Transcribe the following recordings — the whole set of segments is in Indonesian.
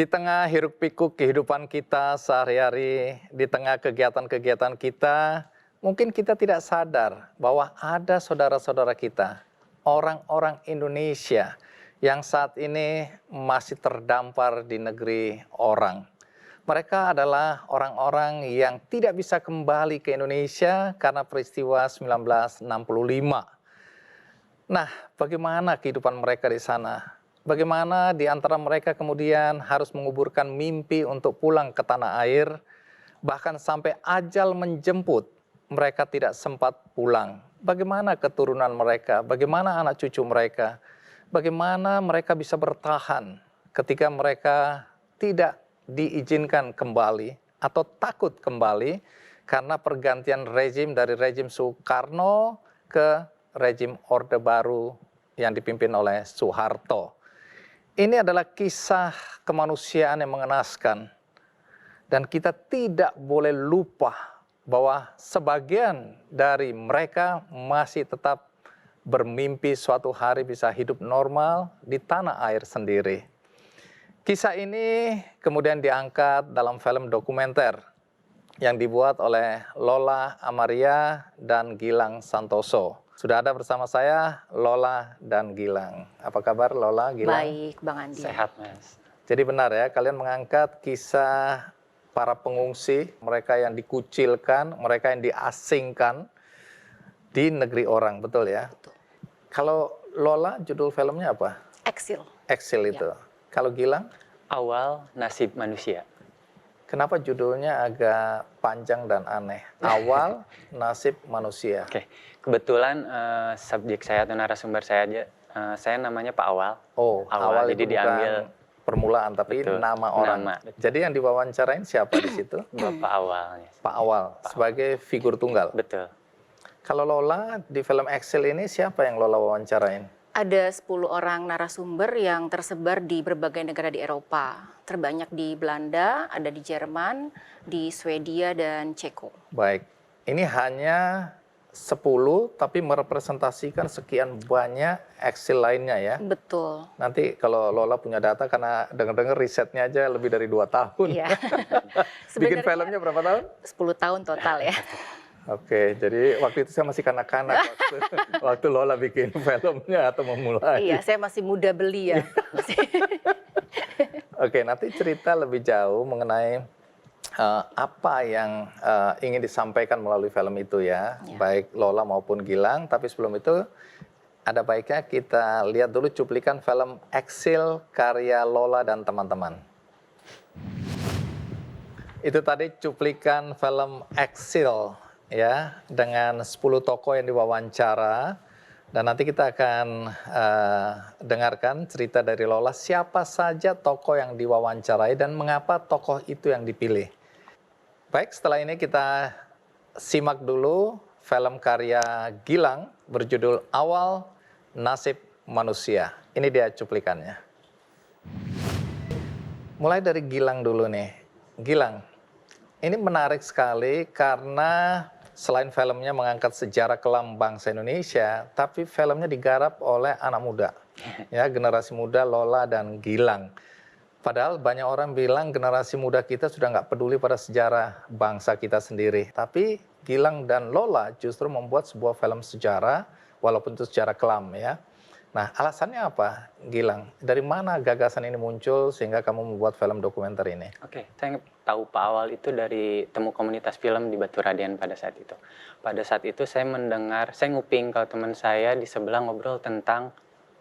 Di tengah hiruk-pikuk kehidupan kita sehari-hari, di tengah kegiatan-kegiatan kita, mungkin kita tidak sadar bahwa ada saudara-saudara kita, orang-orang Indonesia yang saat ini masih terdampar di negeri orang. Mereka adalah orang-orang yang tidak bisa kembali ke Indonesia karena peristiwa 1965. Nah, bagaimana kehidupan mereka di sana? Bagaimana di antara mereka kemudian harus menguburkan mimpi untuk pulang ke tanah air, bahkan sampai ajal menjemput, mereka tidak sempat pulang. Bagaimana keturunan mereka? Bagaimana anak cucu mereka? Bagaimana mereka bisa bertahan ketika mereka tidak diizinkan kembali atau takut kembali karena pergantian rezim dari rezim Soekarno ke rezim Orde Baru yang dipimpin oleh Soeharto. Ini adalah kisah kemanusiaan yang mengenaskan. Dan kita tidak boleh lupa bahwa sebagian dari mereka masih tetap bermimpi suatu hari bisa hidup normal di tanah air sendiri. Kisah ini kemudian diangkat dalam film dokumenter yang dibuat oleh Lola Amaria dan Gilang Santoso. Sudah ada bersama saya Lola dan Gilang. Apa kabar Lola, Gilang? Baik, Bang Andi. Sehat, Mas. Jadi benar ya, kalian mengangkat kisah para pengungsi, mereka yang dikucilkan, mereka yang diasingkan di negeri orang, betul ya? Betul. Kalau Lola, judul filmnya apa? Exil. Exil itu. Kalau Gilang? Awal nasib manusia. Kenapa judulnya agak panjang dan aneh? Awal nasib manusia. Oke, kebetulan subjek saya atau narasumber saya aja, saya namanya Pak Awal. Oh, Awal, awal jadi itu diambil bukan permulaan, tapi betul, nama orang. nama, betul. Jadi yang diwawancarain siapa di situ? Bapak Awalnya. Pak Awal, sebagai figur tunggal. Betul. Kalau Lola, di film Exil ini siapa yang Lola wawancarain? Ada 10 orang narasumber yang tersebar di berbagai negara di Eropa. Terbanyak di Belanda, ada di Jerman, di Swedia, dan Ceko. Baik, ini hanya 10 tapi merepresentasikan sekian banyak eksil lainnya ya. Betul. Nanti kalau Lola punya data, karena dengar-dengar risetnya aja lebih dari 2 tahun. Iya. Bikin filmnya berapa tahun? 10 tahun total ya. Oke, jadi waktu itu saya masih kanak-kanak waktu Lola bikin filmnya atau memulai. Iya, saya masih muda beli ya. Oke, nanti cerita lebih jauh mengenai apa yang ingin disampaikan melalui film itu ya, baik Lola maupun Gilang. Tapi sebelum itu, ada baiknya kita lihat dulu cuplikan film Exil karya Lola dan teman-teman. Itu tadi cuplikan film Exil ya, dengan 10 tokoh yang diwawancara. Dan nanti kita akan dengarkan cerita dari Lola, siapa saja tokoh yang diwawancarai dan mengapa tokoh itu yang dipilih. Baik, setelah ini kita simak dulu film karya Gilang berjudul Awal Nasib Manusia. Ini dia cuplikannya. Mulai dari Gilang dulu nih. Gilang, ini menarik sekali karena selain filmnya mengangkat sejarah kelam bangsa Indonesia, tapi filmnya digarap oleh anak muda, ya, generasi muda Lola dan Gilang. Padahal banyak orang bilang generasi muda kita sudah nggak peduli pada sejarah bangsa kita sendiri. Tapi Gilang dan Lola justru membuat sebuah film sejarah, walaupun itu sejarah kelam ya. Nah, alasannya apa, Gilang? Dari mana gagasan ini muncul sehingga kamu membuat film dokumenter ini? Oke, saya tahu Pak Awal itu dari temu komunitas film di Batu Raden pada saat itu. Pada saat itu saya mendengar, saya nguping kalau teman saya di sebelah ngobrol tentang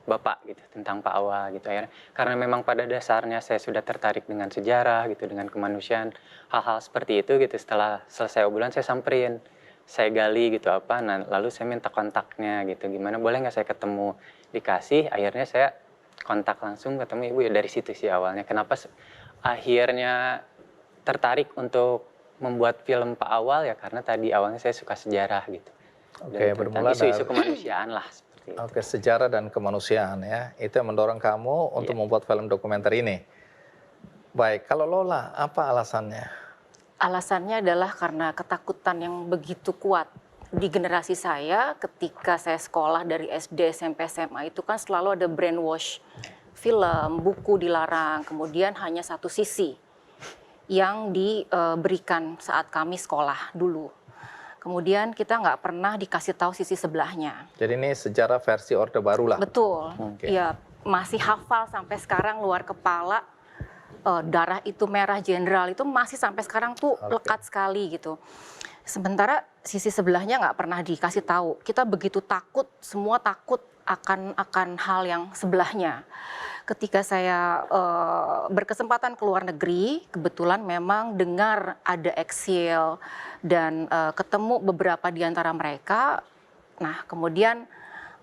Bapak gitu, tentang Pak Awal gitu akhirnya. Karena memang pada dasarnya saya sudah tertarik dengan sejarah gitu, dengan kemanusiaan, hal-hal seperti itu gitu. Setelah selesai obrolan saya samperin, saya gali gitu apa, nah lalu saya minta kontaknya gitu, gimana boleh nggak saya ketemu, dikasih, akhirnya saya kontak langsung ketemu ibu ya, dari situ sih awalnya. Kenapa akhirnya tertarik untuk membuat film Pak Awal ya karena tadi awalnya saya suka sejarah gitu. Oke, bermula dari isu-isu kemanusiaan lah seperti itu. Oke, sejarah dan kemanusiaan ya, itu yang mendorong kamu untuk membuat film dokumenter ini. Baik, kalau Lola, apa alasannya? Alasannya adalah karena ketakutan yang begitu kuat. Di generasi saya, ketika saya sekolah dari SD, SMP, SMA, itu kan selalu ada brainwash film, buku dilarang, kemudian hanya satu sisi yang diberikan saat kami sekolah dulu. Kemudian kita nggak pernah dikasih tahu sisi sebelahnya. Jadi ini sejarah versi Orde Baru lah. Betul, Oke. ya masih hafal sampai sekarang luar kepala. Darah itu merah jenderal itu masih sampai sekarang tuh lekat sekali gitu. Sementara sisi sebelahnya nggak pernah dikasih tahu. Kita begitu takut, semua takut akan hal yang sebelahnya. Ketika saya berkesempatan ke luar negeri, kebetulan memang dengar ada eksil dan ketemu beberapa di antara mereka. Nah, kemudian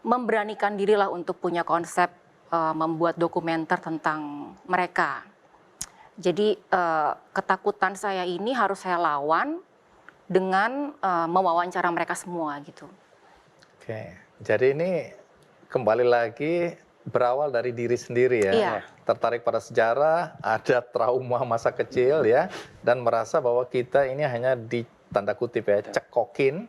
memberanikan dirilah untuk punya konsep membuat dokumenter tentang mereka. Jadi ketakutan saya ini harus saya lawan dengan mewawancara mereka semua gitu. Oke, jadi ini kembali lagi berawal dari diri sendiri ya. Iya. Tertarik pada sejarah, ada trauma masa kecil ya, dan merasa bahwa kita ini hanya di tanda kutip ya, cekokin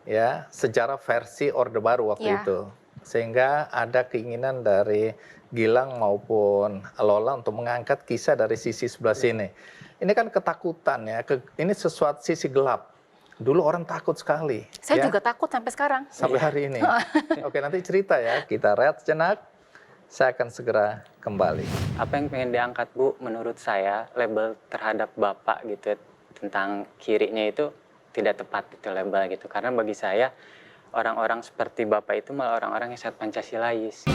ya sejarah versi Orde Baru waktu Iya. itu. Sehingga ada keinginan dari Gilang maupun Lola untuk mengangkat kisah dari sisi sebelah sini. Ini kan ketakutan ya, ini sesuatu sisi gelap. Dulu orang takut sekali. Saya ya, juga takut sampai sekarang. sampai hari ini. Oke, nanti cerita ya, kita rehat sejenak. Saya akan segera kembali. Apa yang pengen diangkat Bu, menurut saya label terhadap Bapak gitu tentang kirinya itu tidak tepat itu label gitu. Karena bagi saya orang-orang seperti Bapak itu malah orang-orang yang sangat Pancasilais.